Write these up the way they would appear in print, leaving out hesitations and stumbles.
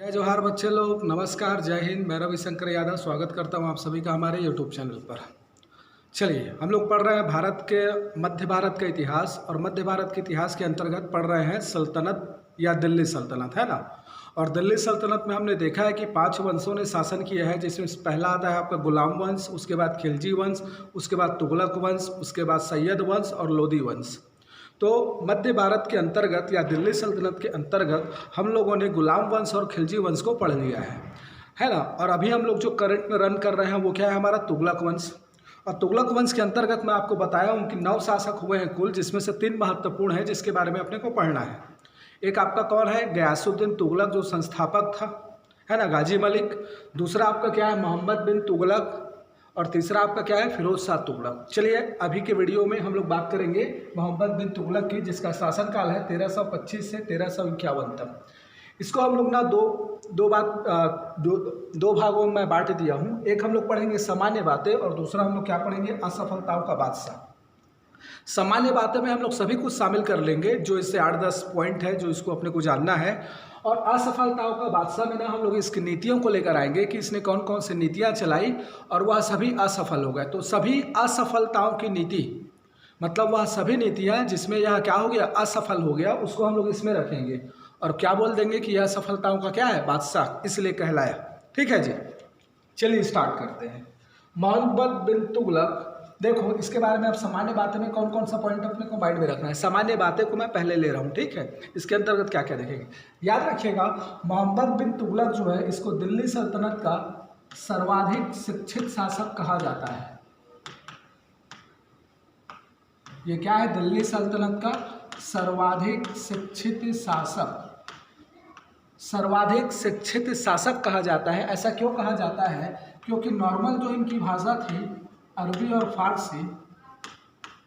जय जोहार बच्चे लोग, नमस्कार, जय हिंद। मैं रविशंकर यादव स्वागत करता हूं आप सभी का हमारे यूट्यूब चैनल पर। चलिए, हम लोग पढ़ रहे हैं भारत के मध्य भारत का इतिहास, और मध्य भारत के इतिहास के अंतर्गत पढ़ रहे हैं सल्तनत या दिल्ली सल्तनत, है ना। और दिल्ली सल्तनत में हमने देखा है कि 5 वंशों ने शासन किया है, जिसमें पहला आता है आपका गुलाम वंश, उसके बाद खिलजी वंश, उसके बाद तुगलक वंश, उसके बाद सैयद वंश और लोदी वंश। तो मध्य भारत के अंतर्गत या दिल्ली सल्तनत के अंतर्गत हम लोगों ने गुलाम वंश और खिलजी वंश को पढ़ लिया है ना। और अभी हम लोग जो करंट में रन कर रहे हैं वो क्या है, हमारा तुगलक वंश। और तुगलक वंश के अंतर्गत मैं आपको बताया हूँ कि 9 शासक हुए हैं कुल, जिसमें से 3 महत्वपूर्ण हैं जिसके बारे में अपने को पढ़ना है। एक आपका कौन है, गयासुद्दीन तुगलक, जो संस्थापक था, है ना, गाजी मलिक। दूसरा आपका क्या है, मोहम्मद बिन तुगलक। और तीसरा आपका क्या है, फिरोज शाह तुगलक। चलिए, अभी के वीडियो में हम लोग बात करेंगे मोहम्मद बिन तुगलक की, जिसका शासनकाल है 1325 से 1351 तक। इसको हम लोग ना दो भागों में बांट दिया हूँ। एक हम लोग पढ़ेंगे सामान्य बातें, और दूसरा हम लोग क्या पढ़ेंगे, असफलताओं का बादशाह। सामान्य बातें में हम लोग सभी कुछ शामिल कर लेंगे, जो इससे 8-10 पॉइंट है जो इसको अपने को जानना है। और असफलताओं का बादशाह में ना हम लोग इसकी नीतियों को लेकर आएंगे कि इसने कौन कौन सी नीतियां चलाई और वह सभी असफल हो गए। तो सभी असफलताओं की नीति मतलब वह सभी नीतियां जिसमें यह क्या हो गया, असफल हो गया, उसको हम लोग इसमें रखेंगे और क्या बोल देंगे कि यह सफलताओं का क्या है, बादशाह, इसलिए कहलाया। ठीक है जी, चलिए स्टार्ट करते हैं। मोहम्मद बिन तुगलक, देखो इसके बारे में अब सामान्य बातें में कौन कौन सा पॉइंट अपने को माइंड में रखना है। सामान्य बातें को मैं पहले ले रहा हूँ, ठीक है। इसके अंतर्गत क्या क्या देखेंगे, याद रखिएगा। मोहम्मद बिन तुगलक जो है, इसको दिल्ली सल्तनत का सर्वाधिक शिक्षित शासक कहा जाता है। ये क्या है, दिल्ली सल्तनत का सर्वाधिक शिक्षित शासक, सर्वाधिक शिक्षित शासक कहा जाता है। ऐसा क्यों कहा जाता है, क्योंकि नॉर्मल जो इनकी भाषा थी अरबी और फारसी,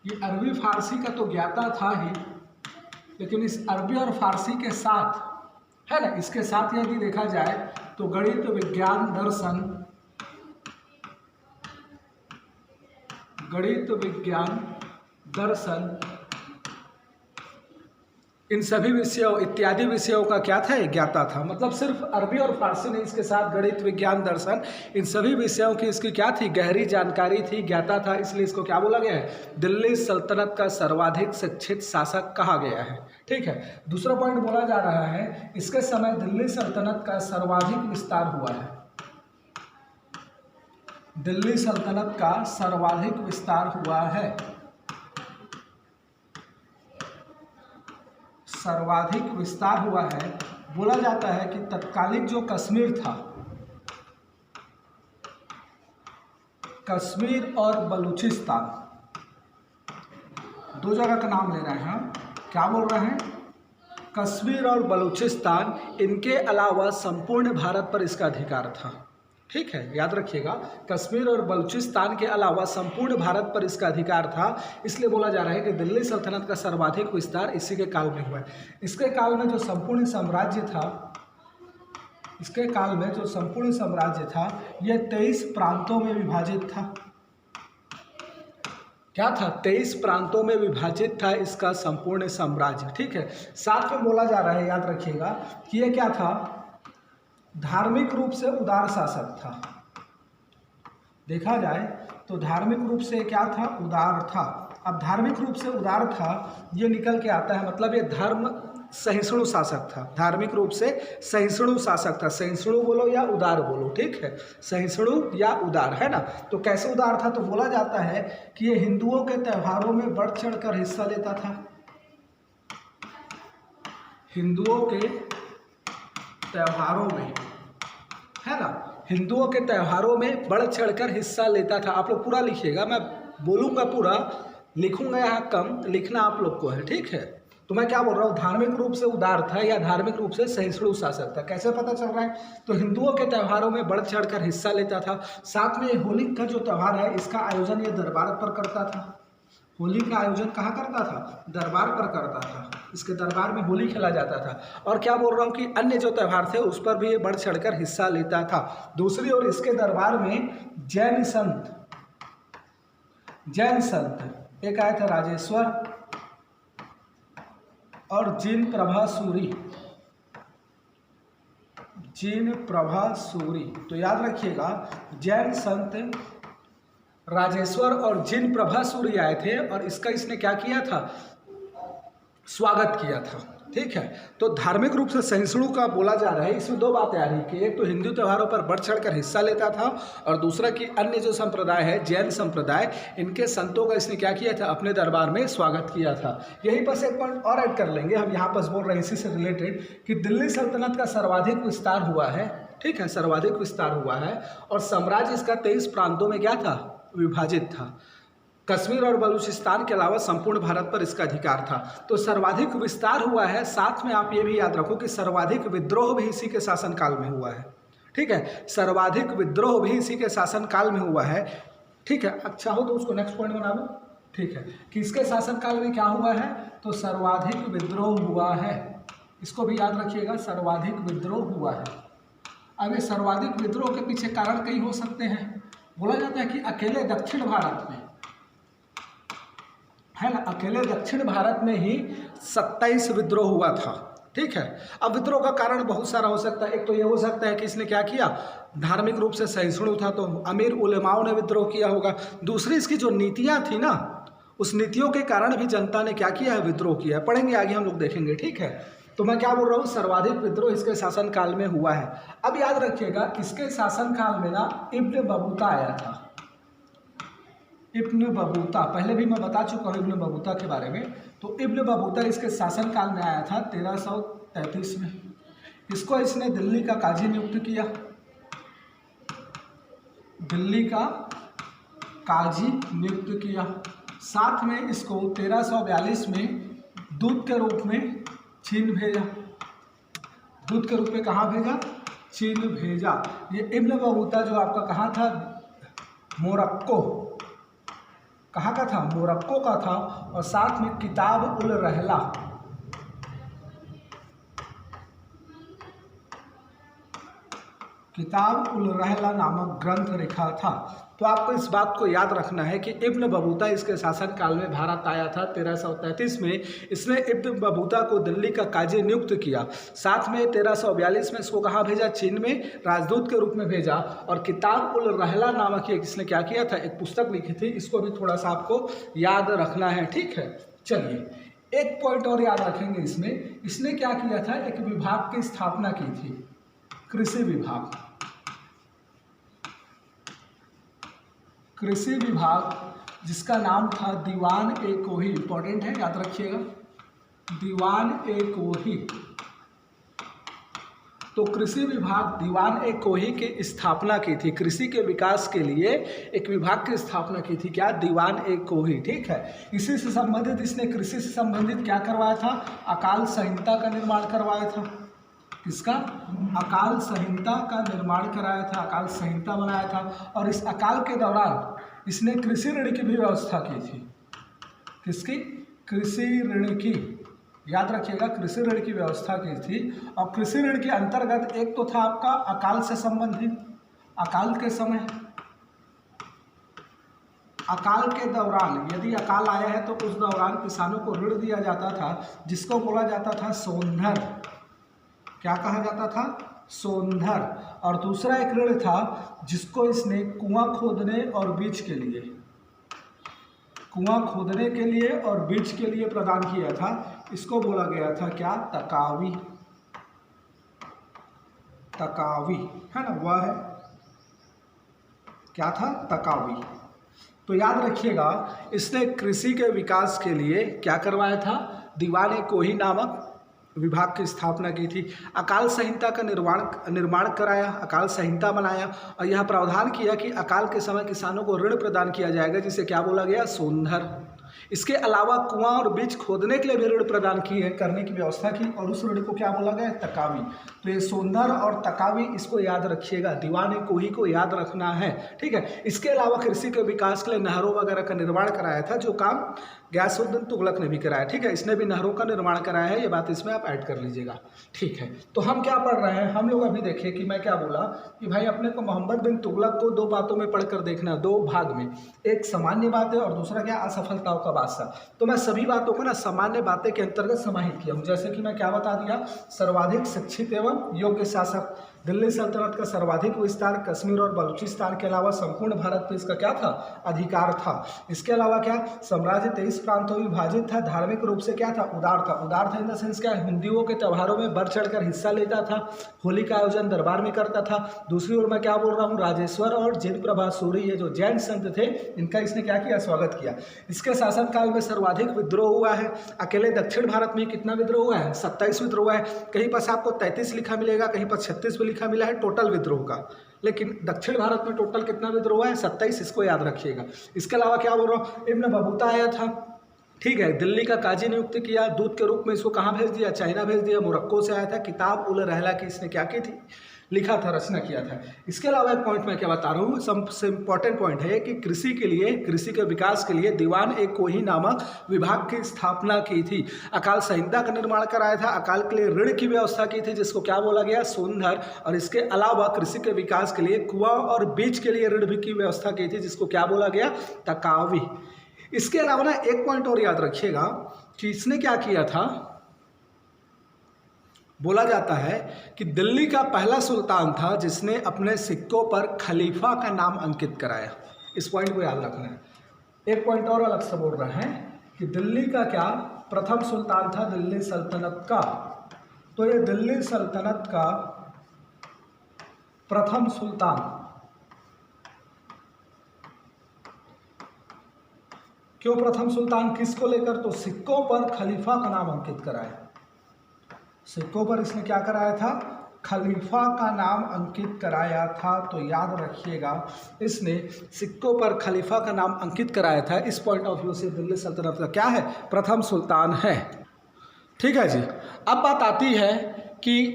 ये अरबी फारसी का तो ज्ञाता था ही, लेकिन इस अरबी और फारसी के साथ, है ना, इसके साथ यदि देखा जाए तो गणित, विज्ञान, दर्शन, गणित, विज्ञान, दर्शन, इन सभी विषयों इत्यादि विषयों का क्या था, ज्ञाता था। मतलब सिर्फ अरबी और फारसी नहीं, इसके साथ गणित, विज्ञान, दर्शन, इन सभी विषयों की इसकी क्या थी, गहरी जानकारी थी, ज्ञाता था। इसलिए इसको क्या बोला गया है, दिल्ली सल्तनत का सर्वाधिक शिक्षित शासक कहा गया है। ठीक है, दूसरा पॉइंट बोला जा रहा है, इसके समय दिल्ली सल्तनत का सर्वाधिक विस्तार हुआ है। दिल्ली सल्तनत का सर्वाधिक विस्तार हुआ है, सर्वाधिक विस्तार हुआ है। बोला जाता है कि तत्कालीन जो कश्मीर था, कश्मीर और बलूचिस्तान, दो जगह का नाम ले रहे हैं हम। क्या बोल रहे हैं, कश्मीर और बलूचिस्तान, इनके अलावा संपूर्ण भारत पर इसका अधिकार था। ठीक है, याद रखिएगा, कश्मीर और बलूचिस्तान के अलावा संपूर्ण भारत पर इसका अधिकार था। इसलिए बोला जा रहा है कि दिल्ली सल्तनत का सर्वाधिक विस्तार इसी के काल में हुआ है। इसके काल में जो संपूर्ण साम्राज्य था, इसके काल में जो संपूर्ण साम्राज्य था, यह 23 प्रांतों में विभाजित था। क्या था, 23 प्रांतों में विभाजित था इसका संपूर्ण साम्राज्य। ठीक है, साथ में बोला जा रहा है, याद रखिएगा, कि यह क्या था, धार्मिक रूप से उदार शासक था। देखा जाए तो धार्मिक रूप से क्या था, उदार था। अब धार्मिक रूप से उदार था, ये निकल के आता है, मतलब ये धर्म सहिष्णु शासक था। धार्मिक रूप से सहिष्णु शासक था। सहिष्णु बोलो या उदार बोलो, ठीक है, सहिष्णु या उदार, है ना। तो कैसे उदार था, तो बोला जाता है कि ये हिंदुओं के त्योहारों में बढ़ चढ़कर हिस्सा लेता था। हिंदुओं के त्योहारों में, है ना, हिंदुओं के त्योहारों में बढ़ चढ़कर हिस्सा लेता था। आप लोग पूरा लिखिएगा, मैं बोलूँगा पूरा, लिखूँगा यहाँ कम, लिखना आप लोग को है। ठीक है, तो मैं क्या बोल रहा हूँ, धार्मिक रूप से उदार था या धार्मिक रूप से सहिष्णु शासक था। कैसे पता चल रहा है, तो हिंदुओं के त्योहारों में बढ़ चढ़कर हिस्सा लेता था। साथ में होली का जो त्यौहार है, इसका आयोजन ये दरबार पर करता था। होली का आयोजन कहाँ करता था, दरबार पर करता था। इसके दरबार में होली खेला जाता था। और क्या बोल रहा हूँ कि अन्य जो त्यौहार थे उस पर भी ये बढ़ चढ़कर हिस्सा लेता था। दूसरी ओर इसके दरबार में जैन संत एक आए थे, राजेश्वर और जिन प्रभासूरी, जिन प्रभा सूरी। तो याद रखिएगा जैन संत राजेश्वर और जिन प्रभा सूरी आए थे और इसका इसने क्या किया था, स्वागत किया था। ठीक है, तो धार्मिक रूप से सहिष्णु का बोला जा रहा है। इसमें दो बातें आ रही कि एक तो हिंदू त्योहारों पर बढ़ चढ़कर हिस्सा लेता था और दूसरा कि अन्य जो संप्रदाय है जैन संप्रदाय, इनके संतों का इसने क्या किया था, अपने दरबार में स्वागत किया था। यहीं पर से एक पॉइंट और ऐड कर लेंगे हम, यहाँ पर बोल रहे हैं इसी से रिलेटेड कि दिल्ली सल्तनत का सर्वाधिक विस्तार हुआ है। ठीक है, सर्वाधिक विस्तार हुआ है और साम्राज्य इसका 23 प्रांतों में क्या था, विभाजित था। कश्मीर और बलूचिस्तान के अलावा संपूर्ण भारत पर इसका अधिकार था। तो सर्वाधिक विस्तार हुआ है। साथ में आप ये भी याद रखो कि सर्वाधिक विद्रोह भी इसी के शासनकाल में हुआ है। ठीक है, सर्वाधिक विद्रोह भी इसी के शासनकाल में हुआ है। ठीक है, अच्छा हो तो उसको नेक्स्ट पॉइंट बना लो। ठीक है, किसके शासनकाल में क्या हुआ है, तो सर्वाधिक विद्रोह हुआ है। इसको भी याद रखिएगा, सर्वाधिक विद्रोह हुआ है। अब ये सर्वाधिक विद्रोह के पीछे कारण कई हो सकते हैं। बोला जाता है कि अकेले दक्षिण भारत में है ना, अकेले दक्षिण भारत में ही 27 विद्रोह हुआ था। ठीक है, अब विद्रोह का कारण बहुत सारा हो सकता है। एक तो ये हो सकता है कि इसने क्या किया, धार्मिक रूप से सहिष्णु था तो अमीर उलेमाओं ने विद्रोह किया होगा। दूसरी इसकी जो नीतियां थी ना, उस नीतियों के कारण भी जनता ने क्या किया है, विद्रोह किया है। पढ़ेंगे आगे हम लोग देखेंगे। ठीक है, तो मैं क्या बोल रहा हूँ, सर्वाधिक विद्रोह इसके शासनकाल में हुआ है। अब याद रखिएगा इसके शासनकाल में ना इब्न बतूता आया था। इब्न बतूता, पहले भी मैं बता चुका हूँ इब्न बतूता के बारे में। तो इब्न बतूता इसके शासनकाल में आया था 1333 में। इसको इसने दिल्ली का काजी नियुक्त किया, दिल्ली का काजी नियुक्त किया। साथ में इसको 1342 में दूत के रूप में चीन भेजा। दूत के रूप में कहाँ भेजा, चीन भेजा। ये इब्न बतूता जो आपका कहाँ था, मोरक्को, कहाँ का था, मोरक्को का था। और साथ में किताब उल रहला, किताब उल रहला नामक ग्रंथ लिखा था। तो आपको इस बात को याद रखना है कि इब्न बतूता इसके शासनकाल में भारत आया था 1333 में। इसने इब्न बतूता को दिल्ली का काजी नियुक्त किया। साथ में 1342 में इसको कहाँ भेजा, चीन में राजदूत के रूप में भेजा। और किताब उल रहला नामक एक इसने क्या किया था, एक पुस्तक लिखी थी। इसको भी थोड़ा सा आपको याद रखना है। ठीक है, चलिए एक पॉइंट और याद रखेंगे इसमें। इसने क्या किया था, एक विभाग की स्थापना की थी, कृषि विभाग। कृषि विभाग जिसका नाम था दीवान ए कोही। इंपॉर्टेंट है, याद रखिएगा, दीवान ए कोही। तो कृषि विभाग दीवान ए कोही की स्थापना की थी। कृषि के विकास के लिए एक विभाग की स्थापना की थी, क्या, दीवान ए कोही। ठीक है, इसी से संबंधित इसने कृषि से संबंधित क्या करवाया था, अकाल संहिता का निर्माण करवाया था। किसका, अकाल संहिता का निर्माण कराया था, अकाल संहिता बनाया था। और इस अकाल के दौरान इसने कृषि ऋण की भी व्यवस्था की थी। किसकी, कृषि ऋण की, याद रखिएगा, कृषि ऋण की व्यवस्था की थी। और कृषि ऋण के अंतर्गत एक तो था आपका अकाल से संबंधित, अकाल के समय, अकाल के दौरान यदि अकाल आया है तो उस दौरान किसानों को ऋण दिया जाता था, जिसको बोला जाता था सोनधर। क्या कहा जाता था, सोनधर। और दूसरा एक ऋण था जिसको इसने कुआं खोदने और बीज के लिए, कुआं खोदने के लिए और बीज के लिए प्रदान किया था। इसको बोला गया था क्या, तकावी। तकावी है ना, वह है क्या था, तकावी। तो याद रखिएगा इसने कृषि के विकास के लिए क्या करवाया था, दीवान ए कोही नामक विभाग की स्थापना की थी। अकाल संहिता का निर्माण कराया, अकाल संहिता बनाया और यह प्रावधान किया कि अकाल के समय किसानों को ऋण प्रदान किया जाएगा, जिसे क्या बोला गया, सोनधर। इसके अलावा कुआं और बीज खोदने के लिए भी ऋण प्रदान करने की व्यवस्था की और उस ऋण को क्या बोला गया, तकावी। तो ये सोनधर और तकावी, इसको याद रखिएगा, दीवान ए कोही को याद रखना है। ठीक है, इसके अलावा कृषि के विकास के लिए नहरों वगैरह का निर्माण कराया था, जो काम गयासुद्दीन तुगलक ने भी कराया। ठीक है, इसने भी नहरों का निर्माण कराया है, ये बात इसमें आप ऐड कर लीजिएगा। ठीक है, तो हम क्या पढ़ रहे हैं, हम लोग अभी देखिए कि मैं क्या बोला कि भाई अपने को मोहम्मद बिन तुगलक को दो बातों में पढ़कर देखना, दो भाग में, एक सामान्य बातें और दूसरा क्या, असफलताओं का बादशाह। तो मैं सभी बातों को ना सामान्य बातें के अंतर्गत समाहित किया हूँ। जैसे कि मैं क्या बता दिया, सर्वाधिक शिक्षित एवं योग्य शासक, दिल्ली सल्तनत का सर्वाधिक विस्तार कश्मीर और बलूचिस्तान के अलावा संपूर्ण भारत पर इसका क्या था, अधिकार था। इसके अलावा क्या, साम्राज्य 23 प्रांतों में विभाजित था। धार्मिक रूप से क्या था, उदार था। उदार था इन द सेंस क्या, हिंदुओं के त्योहारों में बढ़ चढ़कर हिस्सा लेता था, होली का आयोजन दरबार में करता था। दूसरी ओर मैं क्या बोल रहा हूँ, राजेश्वर और जिन प्रभा सूरी, ये जो जैन संत थे, इनका इसने क्या किया, स्वागत किया। इसके शासनकाल में सर्वाधिक विद्रोह हुआ है। अकेले दक्षिण भारत में कितना विद्रोह हुआ है, 27 विद्रोह है। कहीं पर आपको 33 लिखा मिलेगा, कहीं पर 36 भी लिखा मिला है टोटल विद्रोह का, लेकिन दक्षिण भारत में टोटल कितना विद्रोह है, 27, इसको याद रखिएगा। इसके अलावा क्या बोल रहा हूँ, इब्न बतूता आया था, ठीक है, दिल्ली का काजी नियुक्त किया, दूत के रूप में इसको कहाँ भेज दिया, चाइना भेज दिया। मोरक्को से आया था, किताब उल रहला की इसने क्या की थी, लिखा था, रचना किया था। इसके अलावा एक पॉइंट मैं क्या बता रहा हूँ, सबसे इम्पॉर्टेंट पॉइंट है कि कृषि के लिए, कृषि के विकास के लिए दीवान एक कोही नामक विभाग की स्थापना की थी। अकाल संहिता का निर्माण कराया था। अकाल के लिए ऋण की व्यवस्था की थी, जिसको क्या बोला गया, सोनधर। और इसके अलावा कृषि के विकास के लिए कुआं और बीज के लिए ऋण भी की व्यवस्था की थी, जिसको क्या बोला गया, तकावी। इसके अलावा ना एक पॉइंट और याद रखिएगा कि इसने क्या किया था, बोला जाता है कि दिल्ली का पहला सुल्तान था जिसने अपने सिक्कों पर खलीफा का नाम अंकित कराया। इस पॉइंट को याद रखना है। एक पॉइंट और अलग से बोल रहे हैं कि दिल्ली का क्या प्रथम सुल्तान था, दिल्ली सल्तनत का। तो ये दिल्ली सल्तनत का प्रथम सुल्तान, क्यों प्रथम सुल्तान, किसको लेकर, तो सिक्कों पर खलीफा का नाम अंकित कराया। सिक्कों पर इसने क्या कराया था, खलीफा का नाम अंकित कराया था। तो याद रखिएगा, इसने सिक्कों पर खलीफा का नाम अंकित कराया था। इस पॉइंट ऑफ व्यू से दिल्ली सल्तनत का क्या है, प्रथम सुल्तान है। ठीक है जी। अब बात आती है कि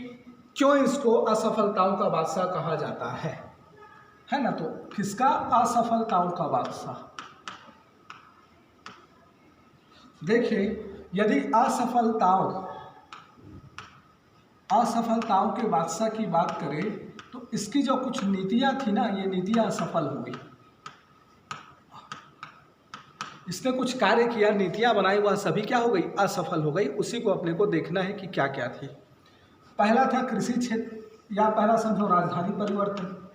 क्यों इसको असफलताओं का बादशाह कहा जाता है ना। तो किसका, असफलताओं का बादशाह। देखिए, यदि असफलताओं के बादशाह की बात करें तो इसकी जो कुछ नीतियां थी ना, ये नीतियां असफल हो गई। इसने कुछ कार्य किया, नीतियां बनाई, वह सभी क्या हो गई, असफल हो गई। उसी को अपने को देखना है कि क्या क्या थी। पहला था कृषि क्षेत्र, या पहला समझो राजधानी परिवर्तन।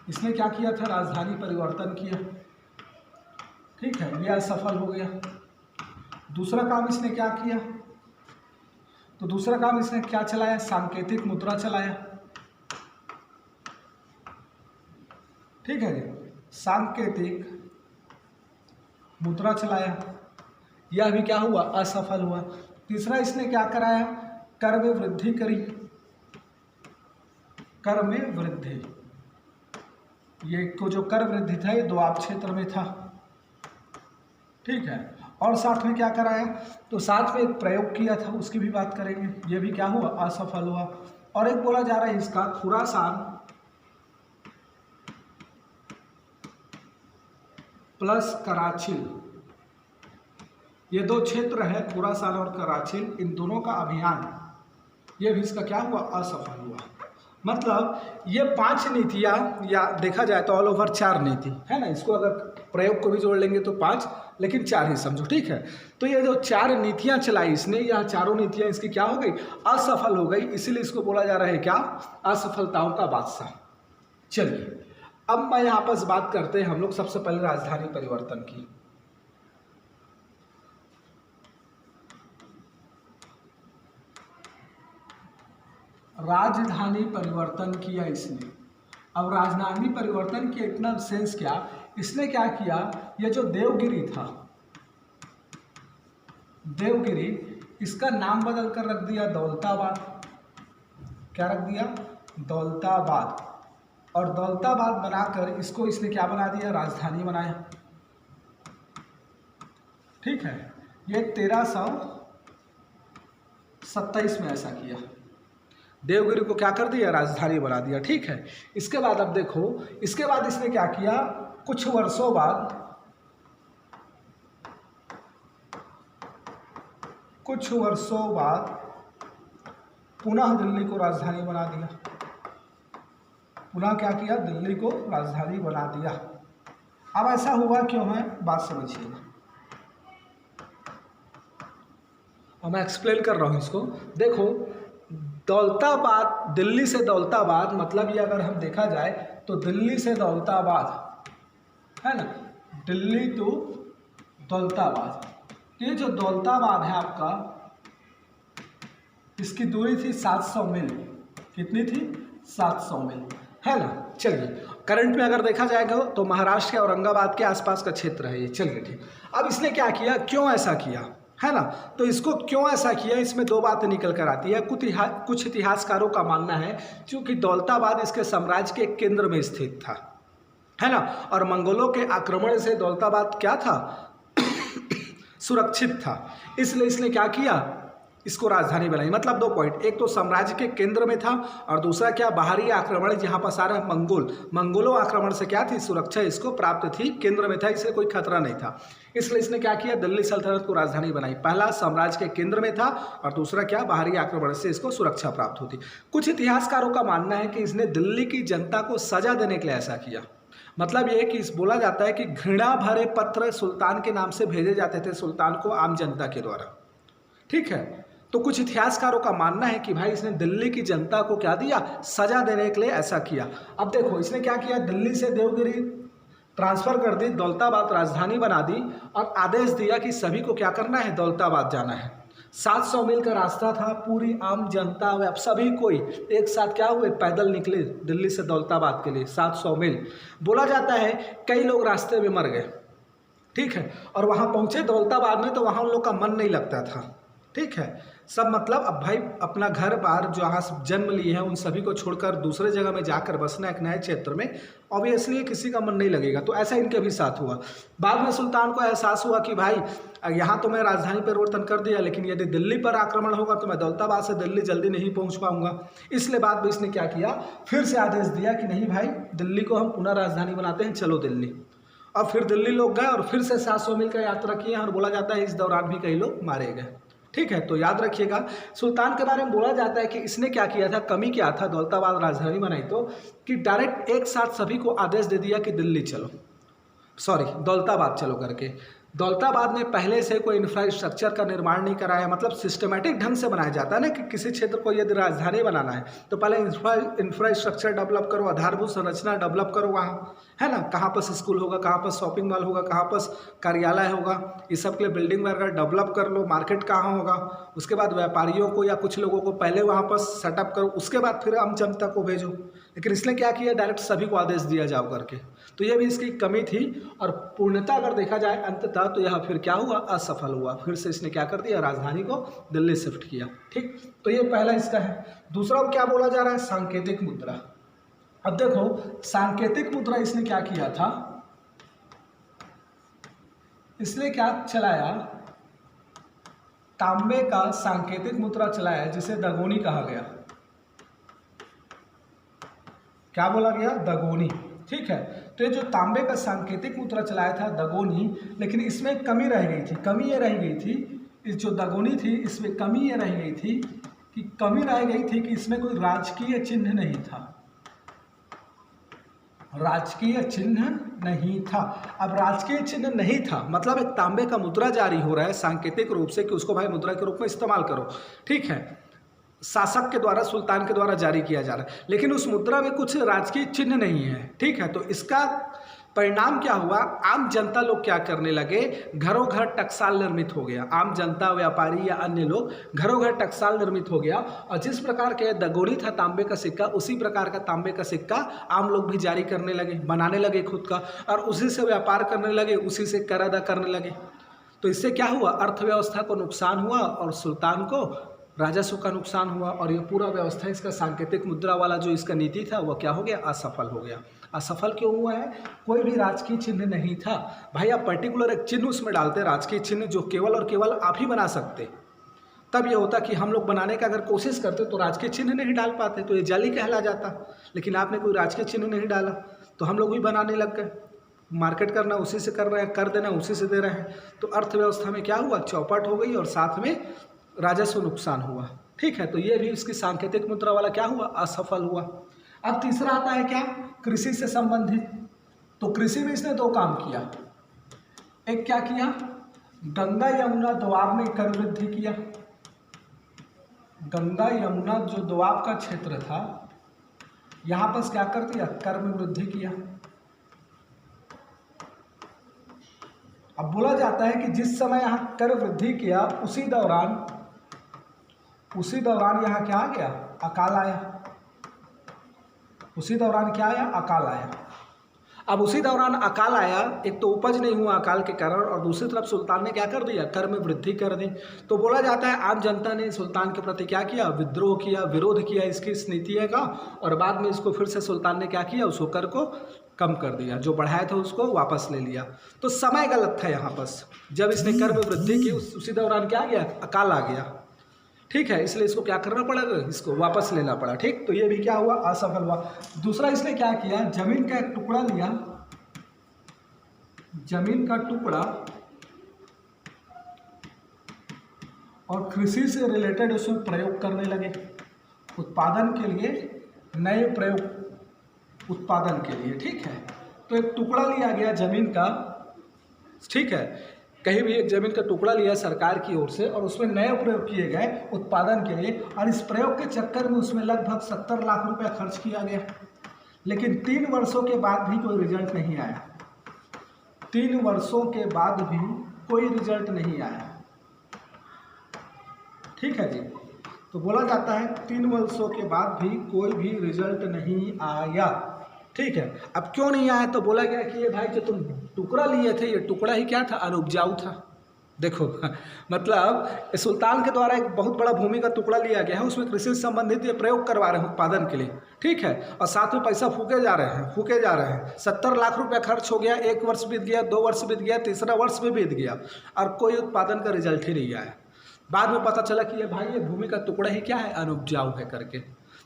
इसने क्या किया था, राजधानी परिवर्तन किया, ठीक है, यह असफल हो गया। दूसरा काम इसने क्या किया, तो दूसरा काम इसने क्या चलाया, सांकेतिक मुद्रा चलाया। ठीक है, सांकेतिक मुद्रा चलाया, यह भी क्या हुआ, असफल हुआ। तीसरा इसने क्या कराया, कर में वृद्धि करी, कर में वृद्धि। ये को जो कर वृद्धि था ये दोआब क्षेत्र में था, ठीक है। और साथ में क्या कराया, तो साथ में एक प्रयोग किया था, उसकी भी बात करेंगे। ये भी क्या हुआ, असफल हुआ। और एक बोला जा रहा है इसका खुरासान प्लस कराचिल, ये दो क्षेत्र है, खुरासान और कराचिल, इन दोनों का अभियान, ये भी इसका क्या हुआ, असफल हुआ। मतलब ये 5 नीतियाँ, या देखा जाए तो ऑल ओवर 4 नीति है ना। इसको अगर प्रयोग को भी जोड़ लेंगे तो 5, लेकिन 4 ही समझो, ठीक है। तो ये जो 4 नीतियाँ चलाई इसने, यह चारों नीतियाँ इसकी क्या हो गई, असफल हो गई। इसीलिए इसको बोला जा रहा है क्या, असफलताओं का बादशाह। चलिए, अब मैं यहाँ पर बात करते हैं हम लोग सबसे पहले राजधानी परिवर्तन की। राजधानी परिवर्तन किया इसने। अब राजधानी परिवर्तन की इतना सेंस क्या, इसने क्या किया, ये जो देवगिरी था, देवगिरी, इसका नाम बदल कर रख दिया दौलताबाद। क्या रख दिया, दौलताबाद। और दौलताबाद बनाकर इसको इसने क्या बना दिया, राजधानी बनाया। ठीक है, ये 1327 में ऐसा किया, देवगिरी को क्या कर दिया, राजधानी बना दिया। ठीक है, इसके बाद अब देखो, इसके बाद इसने क्या किया, कुछ वर्षों बाद पुनः दिल्ली को राजधानी बना दिया। पुनः क्या किया, दिल्ली को राजधानी बना दिया। अब ऐसा हुआ क्यों है, बात समझिएगा। अब मैं एक्सप्लेन कर रहा हूं इसको। देखो, दौलताबाद, दिल्ली से दौलताबाद, मतलब ये अगर हम देखा जाए तो दिल्ली से दौलताबाद है ना, दिल्ली टू दौलताबाद, ये जो दौलताबाद है आपका, इसकी दूरी थी 700 मील। कितनी थी? 700 मील, है ना। चलिए, करंट में अगर देखा जाएगा तो महाराष्ट्र के औरंगाबाद के आसपास का क्षेत्र है ये। चलिए ठीक, अब इसने क्या किया, क्यों ऐसा किया, है ना। तो इसको क्यों ऐसा किया, इसमें दो बातें निकल कर आती है। कुछ इतिहासकारों का मानना है क्योंकि दौलताबाद इसके साम्राज्य के केंद्र में स्थित था, है ना, और मंगोलों के आक्रमण से दौलताबाद क्या था सुरक्षित था, इसलिए इसने क्या किया, इसको राजधानी बनाई। मतलब दो पॉइंट, एक तो साम्राज्य के केंद्र में था और दूसरा क्या, बाहरी आक्रमण जहाँ पर सारा मंगोलों आक्रमण से क्या थी, सुरक्षा इसको प्राप्त थी, केंद्र में था, इसलिए कोई खतरा नहीं था। इसलिए इसने क्या किया, दिल्ली सल्तनत को राजधानी बनाई। पहला साम्राज्य के केंद्र में था और दूसरा क्या, बाहरी आक्रमण से इसको सुरक्षा प्राप्त होती। कुछ इतिहासकारों का मानना है कि इसने दिल्ली की जनता को सजा देने के लिए ऐसा किया। मतलब ये कि बोला जाता है कि घृणा भरे पत्र सुल्तान के नाम से भेजे जाते थे सुल्तान को आम जनता के द्वारा, ठीक है। तो कुछ इतिहासकारों का मानना है कि भाई इसने दिल्ली की जनता को क्या दिया, सजा देने के लिए ऐसा किया। अब देखो इसने क्या किया, दिल्ली से देवगिरी ट्रांसफर कर दी, दौलताबाद राजधानी बना दी और आदेश दिया कि सभी को क्या करना है, दौलताबाद जाना है। 700 मील का रास्ता था, पूरी आम जनता व सभी कोई एक साथ क्या हुए, पैदल निकले दिल्ली से दौलताबाद के लिए 700 मील। बोला जाता है कई लोग रास्ते में मर गए, ठीक है, और वहाँ पहुँचे दौलताबाद में तो वहाँ उन लोग का मन नहीं लगता था, ठीक है। सब मतलब अब भाई अपना घर बार जहाँ जन्म लिए हैं उन सभी को छोड़कर दूसरे जगह में जाकर बसना एक नए क्षेत्र में, ऑब्वियसली किसी का मन नहीं लगेगा। तो ऐसा इनके भी साथ हुआ। बाद में सुल्तान को एहसास हुआ कि भाई यहाँ तो मैं राजधानी परिवर्तन कर दिया, लेकिन यदि दिल्ली पर आक्रमण होगा तो मैं दौलताबाद से दिल्ली जल्दी नहीं पहुँच पाऊंगा। इसलिए बाद में इसने क्या किया, फिर से आदेश दिया कि नहीं भाई, दिल्ली को हम पुनः राजधानी बनाते हैं, चलो दिल्ली। और फिर दिल्ली लोग गए और फिर से 700 मील का यात्रा किए और बोला जाता है इस दौरान भी कई लोग मारे गए, ठीक है। तो याद रखिएगा, सुल्तान के बारे में बोला जाता है कि इसने क्या किया था, कमी क्या था, दौलताबाद राजधानी बनाई तो कि डायरेक्ट एक साथ सभी को आदेश दे दिया कि दिल्ली चलो, सॉरी दौलताबाद चलो करके। दौलताबाद में पहले से कोई इंफ्रास्ट्रक्चर का निर्माण नहीं कराया, मतलब सिस्टमेटिक ढंग से बनाया जाता है ना कि किसी क्षेत्र को यदि राजधानी बनाना है तो पहले इंफ्रास्ट्रक्चर डेवलप करो, आधारभूत संरचना डेवलप करो वहाँ, है ना, कहाँ पर स्कूल होगा, कहाँ पर शॉपिंग मॉल होगा, कहाँ पर कार्यालय होगा, ये सब के लिए बिल्डिंग वगैरह डेवलप कर लो, मार्केट कहाँ होगा, उसके बाद व्यापारियों को या कुछ लोगों को पहले वहाँ पर सेटअप करो, उसके बाद फिर आम जनता को भेजो। लेकिन इसने क्या किया, डायरेक्ट सभी को आदेश दिया जाओ करके। तो ये भी इसकी कमी थी और पूर्णता अगर देखा जाए अंततः तो यह फिर क्या हुआ, असफल हुआ। फिर से इसने क्या कर दिया, राजधानी को दिल्ली शिफ्ट किया, ठीक। तो ये पहला इसका है। दूसरा क्या बोला जा रहा है, सांकेतिक मुद्रा। अब देखो सांकेतिक मुद्रा इसने क्या किया था, इसने क्या चलाया, तांबे का सांकेतिक मुद्रा चलाया जिसे दगोनी कहा गया। क्या बोला गया, दगोनी, ठीक है। तो ये जो तांबे का सांकेतिक मुद्रा चलाया था दगोनी, लेकिन इसमें कमी रह गई थी। कमी ये रह गई थी, इस जो दगोनी थी इसमें कमी ये रह गई थी कि इसमें कोई राजकीय चिन्ह नहीं था, राजकीय चिन्ह नहीं था। अब राजकीय चिन्ह नहीं था मतलब एक तांबे का मुद्रा जारी हो रहा है सांकेतिक रूप से कि उसको भाई मुद्रा के रूप में इस्तेमाल करो, ठीक है, शासक के द्वारा, सुल्तान के द्वारा जारी किया जा रहा है, लेकिन उस मुद्रा में कुछ राजकीय चिन्ह नहीं है, ठीक है। तो इसका परिणाम क्या हुआ, आम जनता लोग क्या करने लगे, घरों घर टकसाल निर्मित हो गया। आम जनता, व्यापारी या अन्य लोग घरों घर टकसाल निर्मित हो गया और जिस प्रकार के दगोनी था तांबे का सिक्का, उसी प्रकार का तांबे का सिक्का आम लोग भी जारी करने लगे, बनाने लगे खुद का, और उसी से व्यापार करने लगे, उसी से कर अदा करने लगे। तो इससे क्या हुआ, अर्थव्यवस्था को नुकसान हुआ और सुल्तान को राजस्व का नुकसान हुआ और ये पूरा व्यवस्था इसका सांकेतिक मुद्रा वाला जो इसका नीति था वह क्या हो गया, असफल हो गया। असफल क्यों हुआ है, कोई भी राजकीय चिन्ह नहीं था। भाई आप पर्टिकुलर एक चिन्ह उसमें डालते, राजकीय चिन्ह जो केवल और केवल आप ही बना सकते, तब ये होता कि हम लोग बनाने का अगर कोशिश करते तो राजकीय चिन्ह नहीं डाल पाते, तो ये जाली कहला जाता। लेकिन आपने कोई राजकीय चिन्ह नहीं डाला तो हम लोग भी बनाने लग गए, मार्केट करना उसी से कर रहे हैं, कर देना उसी से दे रहे हैं। तो अर्थव्यवस्था में क्या हुआ, चौपट हो गई और साथ में राजस्व नुकसान हुआ, ठीक है। तो ये भी इसकी सांकेतिक मुद्रा वाला क्या हुआ, असफल हुआ। अब तीसरा आता है क्या, कृषि से संबंधित। तो कृषि में इसने दो काम किया, एक क्या किया, गंगा यमुना दोआब में कर वृद्धि किया, गंगा यमुना जो दोआब का क्षेत्र था, यहाँ पर क्या कर दिया, कर में वृद्धि किया। अब बोला जाता है कि जिस समय यहाँ कर वृद्धि किया उसी दौरान यहाँ क्या आ गया, अकाल आया। उसी दौरान क्या आया, अकाल आया। अब उसी दौरान अकाल आया, एक तो उपज नहीं हुआ अकाल के कारण, और दूसरी तरफ सुल्तान ने क्या कर दिया, कर में वृद्धि कर दी। तो बोला जाता है आम जनता ने सुल्तान के प्रति क्या किया, विद्रोह किया, विरोध किया इसकी इस नीति का, और बाद में इसको फिर से सुल्तान ने क्या किया, उस कर को कम कर दिया, जो बढ़ाया था उसको वापस ले लिया। तो समय गलत था यहाँ पर, जब इसने कर में वृद्धि की उसी दौरान क्या गया, अकाल आ गया। ठीक है, इसलिए इसको क्या करना पड़ेगा, इसको वापस लेना पड़ा। ठीक, तो ये भी क्या हुआ, असफल हुआ। दूसरा इसने क्या किया, जमीन का एक टुकड़ा लिया, जमीन का टुकड़ा, और कृषि से रिलेटेड उसमें प्रयोग करने लगे, उत्पादन के लिए, नए प्रयोग उत्पादन के लिए। ठीक है, तो एक टुकड़ा लिया गया जमीन का, ठीक है, कहीं भी एक जमीन का टुकड़ा लिया सरकार की ओर से, और उसमें नए प्रयोग किए गए उत्पादन के लिए, और इस प्रयोग के चक्कर में उसमें लगभग 70 लाख रुपया खर्च किया गया। लेकिन 3 वर्षों के बाद भी कोई रिजल्ट नहीं आया। 3 वर्षों के बाद भी कोई रिजल्ट नहीं आया। ठीक है जी, तो बोला जाता है 3 वर्षों के बाद भी कोई भी रिजल्ट नहीं आया। ठीक है, अब क्यों नहीं आया, तो बोला गया कि ये भाई जो तुम टुकड़ा लिए थे, ये टुकड़ा ही क्या था, अनुपजाऊ था। देखो मतलब सुल्तान के द्वारा एक बहुत बड़ा भूमि का टुकड़ा लिया गया है, उसमें कृषि से संबंधित ये प्रयोग करवा रहे हैं उत्पादन के लिए। ठीक है, और साथ में पैसा फूके जा रहे हैं 70 लाख रुपया खर्च हो गया, 1 वर्ष बीत गया, 2 वर्ष बीत गया, तीसरा वर्ष भी बीत गया, और कोई उत्पादन का रिजल्ट ही नहीं आया। बाद में पता चला कि ये भाई ये भूमि का टुकड़ा ही क्या है, अनुपजाऊ है करके।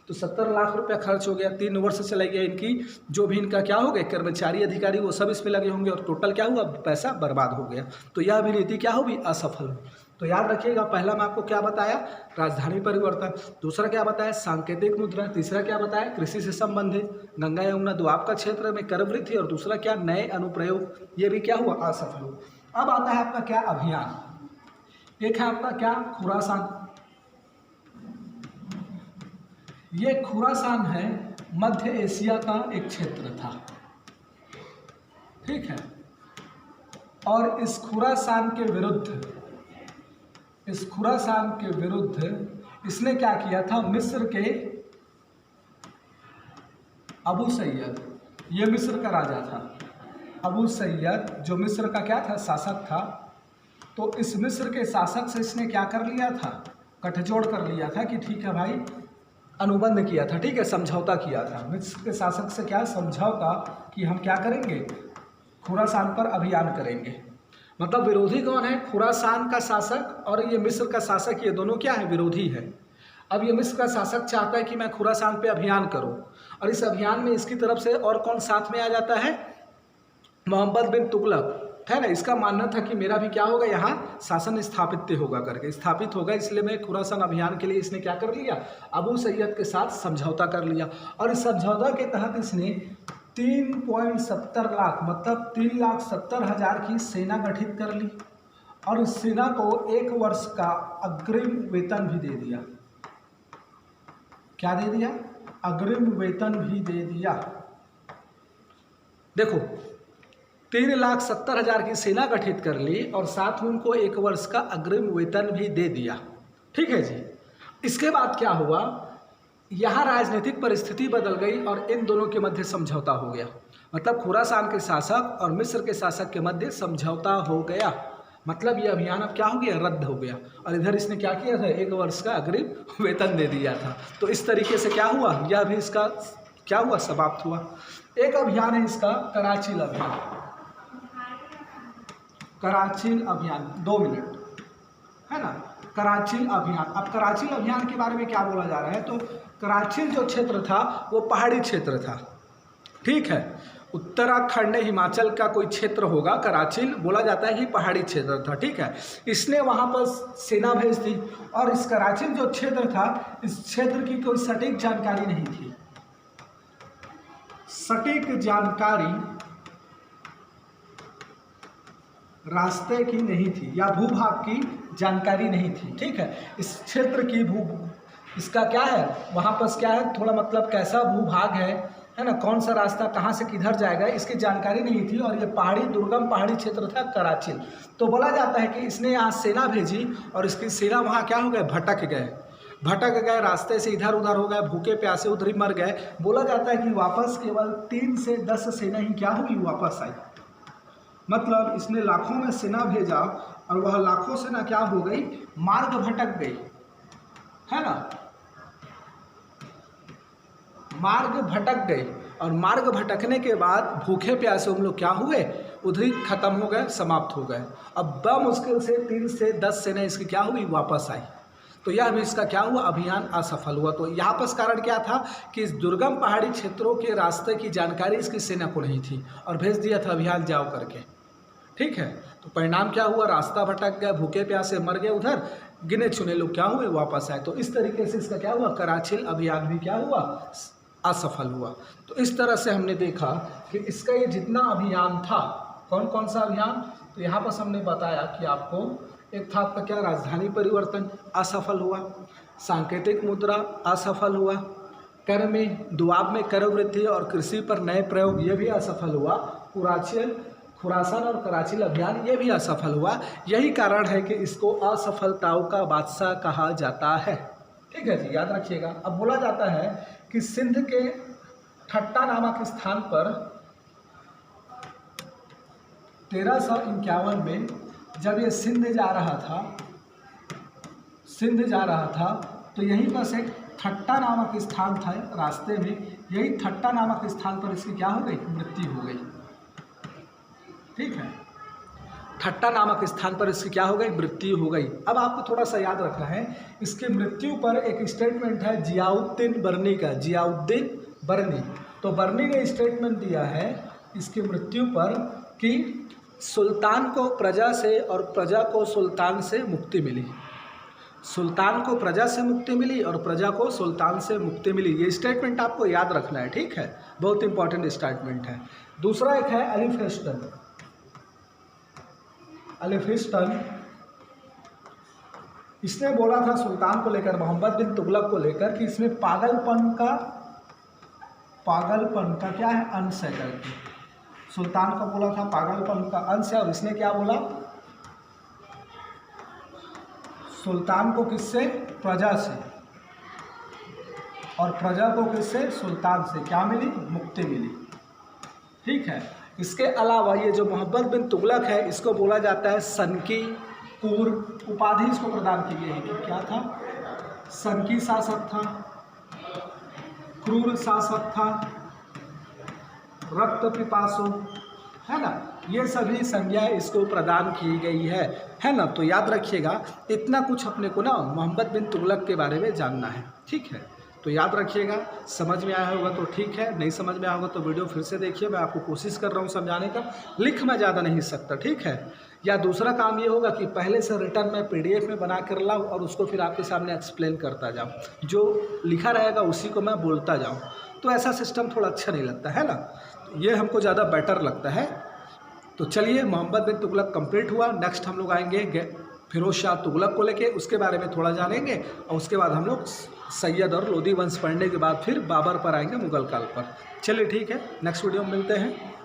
तो 70 लाख रुपया खर्च हो गया, 3 वर्ष चला गया, इनकी जो भी इनका क्या हो गया, कर्मचारी अधिकारी वो सब इसमें लगे होंगे, और टोटल क्या हुआ, पैसा बर्बाद हो गया। तो यह भी नीति क्या होगी, असफल। तो याद रखिएगा, पहला मैं आपको क्या बताया, राजधानी परिवर्तन, दूसरा क्या बताया, सांकेतिक मुद्रा, तीसरा क्या बताया, कृषि से संबंधित, गंगा यमुना दोआब का क्षेत्र में कर वृद्धि, और दूसरा क्या, नए अनुप्रयोग, ये भी क्या हुआ, असफल हुआ। अब आता है आपका क्या, अभियान। एक है आपका क्या, खुरासान। ये खुरासान है, मध्य एशिया का एक क्षेत्र था। ठीक है, और इस खुरासान के विरुद्ध इसने क्या किया था, मिस्र के अबू सैयद, ये मिस्र का राजा था, अबू सैयद जो मिस्र का क्या था, शासक था। तो इस मिस्र के शासक से इसने क्या कर लिया था, गठजोड़ कर लिया था कि ठीक है भाई, अनुबंध किया था। ठीक है, समझौता किया था मिस्र के शासक से, क्या समझौता कि हम क्या करेंगे, खुरासान पर अभियान करेंगे। मतलब विरोधी कौन है, खुरासान का शासक और ये मिस्र का शासक, ये दोनों क्या है, विरोधी है। अब ये मिस्र का शासक चाहता है कि मैं खुरासान पे अभियान करूं, और इस अभियान में इसकी तरफ से और कौन साथ में आ जाता है, मोहम्मद बिन तुगलक, है ना। इसका मानना था कि मेरा भी क्या होगा, यहाँ शासन स्थापित होगा, इसलिए मैं खुरासान अभियान के लिए इसने क्या कर लिया, अबू सैयद के साथ समझौता कर लिया। और इस समझौता के तहत इसने 3.70 लाख मतलब 3,70,000 की सेना गठित कर ली, और उस सेना को 1 वर्ष का अग्रिम वेतन भी दे दिया। क्या दे दिया, अग्रिम वेतन भी दे दिया। देखो 3,70,000 की सेना गठित कर ली, और साथ में उनको 1 वर्ष का अग्रिम वेतन भी दे दिया। ठीक है जी, इसके बाद क्या हुआ, यहाँ राजनीतिक परिस्थिति बदल गई, और इन दोनों के मध्य समझौता हो गया। मतलब खुरासान के शासक और मिस्र के शासक के मध्य समझौता हो गया। मतलब ये अभियान अब क्या हो गया, रद्द हो गया, और इधर इसने क्या किया था, 1 वर्ष का अग्रिम वेतन दे दिया था। तो इस तरीके से क्या हुआ, यह भी इसका क्या हुआ, समाप्त हुआ। एक अभियान है इसका, कराचील अभियान। कराचील अभियान, 2 मिनट, है ना, कराचील अभियान। अब कराचील अभियान के बारे में क्या बोला जा रहा है, तो कराचील जो क्षेत्र था वो पहाड़ी क्षेत्र था। ठीक है, उत्तराखंड हिमाचल का कोई क्षेत्र होगा, कराचील बोला जाता है कि पहाड़ी क्षेत्र था। ठीक है, इसने वहाँ पर सेना भेज दी, और इस कराचील जो क्षेत्र था, इस क्षेत्र की कोई सटीक जानकारी नहीं थी, सटीक जानकारी रास्ते की नहीं थी, या भूभाग की जानकारी नहीं थी। ठीक है, इस क्षेत्र की इसका क्या है, वहाँ पर क्या है, थोड़ा मतलब कैसा भूभाग है ना, कौन सा रास्ता कहाँ से किधर जाएगा, इसकी जानकारी नहीं थी। और ये पहाड़ी, दुर्गम पहाड़ी क्षेत्र था कराचिल। तो बोला जाता है कि इसने यहाँ सेना भेजी और इसकी सेना वहाँ क्या हो गए, भटक गए, रास्ते से इधर उधर हो गए, भूखे प्यासे उधर ही मर गए। बोला जाता है कि वापस केवल 3 से 10 सेना ही क्या हुई, वापस आई। मतलब इसने लाखों में सेना भेजा और वह लाखों सेना क्या हो गई, मार्ग भटक गई, है ना, मार्ग भटक गई। और मार्ग भटकने के बाद भूखे प्यासे हम लोग क्या हुए, उधर ही खत्म हो गए, समाप्त हो गए। अब बमुश्किल से 3 से 10 सेना इसकी क्या हुई, वापस आई। तो यह भी इसका क्या हुआ, अभियान असफल हुआ। तो यहाँ पर कारण क्या था कि इस दुर्गम पहाड़ी क्षेत्रों के रास्ते की जानकारी इसकी सेना को नहीं थी और भेज दिया था अभियान जाओ करके, ठीक है। तो परिणाम क्या हुआ, रास्ता भटक गया, भूखे प्यासे मर गए, उधर गिने चुने लोग क्या हुए, वापस आए। तो इस तरीके से इसका क्या हुआ, कराचिल अभियान भी क्या हुआ, असफल हुआ। तो इस तरह से हमने देखा कि इसका ये जितना अभियान था, कौन कौन सा अभियान, तो यहाँ पर हमने बताया कि आपको एक था आपका क्या, राजधानी परिवर्तन असफल हुआ, सांकेतिक मुद्रा असफल हुआ, कर में दुआब में कर वृद्धि और कृषि पर नए प्रयोग ये भी असफल हुआ, खुरासान और कराचिल अभियान ये भी असफल हुआ। यही कारण है कि इसको असफलताओं का बादशाह कहा जाता है, ठीक है जी, याद रखिएगा। अब बोला जाता है कि सिंध के ठट्टा नामक स्थान पर 1351 में जब ये सिंध जा रहा था तो यहीं पर से ठट्टा नामक स्थान था रास्ते में, यही ठट्टा नामक स्थान पर इसकी क्या हो गई, मृत्यु हो गई, ठीक है। ठट्टा नामक स्थान पर इसकी क्या हो गई, मृत्यु हो गई। अब आपको थोड़ा सा याद रखना है, इसकी मृत्यु पर एक स्टेटमेंट है जियाउद्दीन बर्नी का, जियाउद्दीन बर्नी। तो बर्नी ने स्टेटमेंट दिया है इसकी मृत्यु पर कि सुल्तान को प्रजा से और प्रजा को सुल्तान से मुक्ति मिली, सुल्तान को प्रजा से मुक्ति मिली और प्रजा को सुल्तान से मुक्ति मिली। ये स्टेटमेंट आपको याद रखना है, ठीक है, बहुत इंपॉर्टेंट स्टेटमेंट है। दूसरा एक है एलिफिस्टन, इसने बोला था सुल्तान को लेकर, मोहम्मद बिन तुगलक को लेकर, कि इसमें पागलपन का क्या है, अंश है करके। सुल्तान को बोला था पागलपन का अंश है, और इसने क्या बोला, सुल्तान को किससे, प्रजा से, और प्रजा को किससे, सुल्तान से क्या मिली, मुक्ति मिली, ठीक है। इसके अलावा ये जो मोहम्मद बिन तुगलक है, इसको बोला जाता है सनकी कूर, उपाधि इसको प्रदान की गई है कि क्या था, सनकी शासक था, क्रूर शासक था, रक्त पिपासु, है ना, ये सभी संज्ञाएं इसको प्रदान की गई है ना। तो याद रखिएगा, इतना कुछ अपने को ना मोहम्मद बिन तुगलक के बारे में जानना है, ठीक है। तो याद रखिएगा, समझ में आया होगा तो ठीक है, नहीं समझ में आया होगा तो वीडियो फिर से देखिए। मैं आपको कोशिश कर रहा हूँ समझाने का, लिख मैं ज़्यादा नहीं सकता, ठीक है। या दूसरा काम ये होगा कि पहले से रिटर्न मैं PDF में बना कर लाऊँ और उसको फिर आपके सामने एक्सप्लेन करता जाऊँ, जो लिखा रहेगा उसी को मैं बोलता जाऊँ। तो ऐसा सिस्टम थोड़ा अच्छा नहीं लगता है ना, ये हमको ज़्यादा बेटर लगता है। तो चलिए, मोहम्मद बिन तुगलक कंप्लीट हुआ। नेक्स्ट हम लोग आएंगे फिरोज शाह तुगलक को लेके, उसके बारे में थोड़ा जानेंगे, और उसके बाद हम लोग सैयद और लोधी वंश पढ़ने के बाद फिर बाबर पर आएंगे, मुगल काल पर। चलिए ठीक है, नेक्स्ट वीडियो में मिलते हैं।